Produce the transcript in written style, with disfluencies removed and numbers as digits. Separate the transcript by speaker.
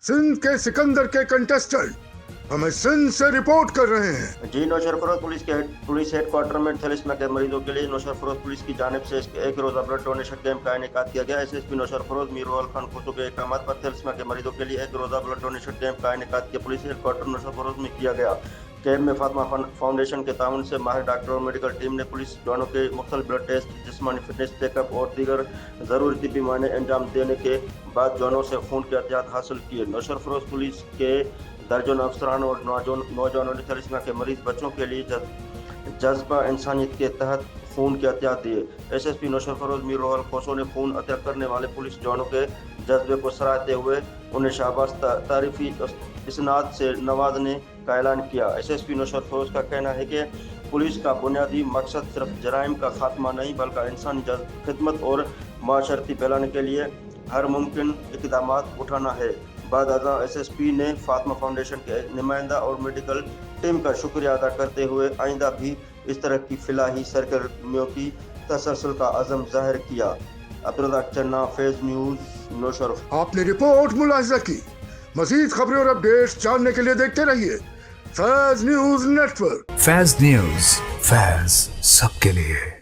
Speaker 1: सिंध के सिकंदर के कंटेस्टेंट हमें सिंध से रिपोर्ट कर रहे हैं।
Speaker 2: जी नौशरफरोज पुलिस हेडक्वार्टर में थैलेसीमिया के मरीजों के लिए नौशरफरोज पुलिस की जानिब से एक रोजा ब्लड डोनेशन कैंप का इनेकाद किया गया। एसएसपी नौशरफरोज मीरुल खान खुसू के इकदाम पर थैलेसीमिया के मरीजों के लिए एक रोजा ब्लड डोनेशन कैंप का इनेकाद किया पुलिस हेडक्वार्टर नौशरफरोज में किया गया। कैंप में फातिमा फाउंडेशन के ताउन से माहिर डॉक्टर और मेडिकल टीम ने पुलिस जवानों के मुख्तलिफ ब्लड टेस्ट, जिस्मानी फिटनेस चेकअप और दीगर ज़रूरी तिब्बी मायने अंजाम देने के बाद जवानों से खून के एहतियात हासिल किए। नौशरफरोज पुलिस के दर्जन अफसरान और नौजवानों ने थैलेसीमिया के मरीज बच्चों के लिए जज्बा इंसानियत के तहत खून के एहतियात दिए। एसएसपी नौशरफरोज मीरुल खोसो ने खून अता करने वाले पुलिस जवानों के जज्बे को सराहते हुए उन्हें शाबाश तारीफी इसनाद से नवाजने का ऐलान किया। एसएसपी नौशरफरोज का कहना है कि पुलिस का बुनियादी मकसद सिर्फ जराइम का खात्मा नहीं बल्कि इंसानी खिदमत और माशरती फैलाने के लिए हर मुमकिन इक़दाम उठाना है। बाद अज़ा एसएसपी ने फातिमा फाउंडेशन के नुमाइंदा और मेडिकल टीम का शुक्रिया अदा करते हुए आइंदा भी इस तरह की फलाही सरगर्मियों की तसलसल का अज़म ज़ाहिर किया। अब्दुल्रज़ाक चन्ना, फैज़ न्यूज़, नौशरफ।
Speaker 1: आपने रिपोर्ट मुलाहिजा की। मज़ीद खबरें और अपडेट्स जानने के लिए देखते रहिए फैज़ न्यूज़ नेटवर्क।
Speaker 3: फैज़ न्यूज़, फैज़ सबके लिए।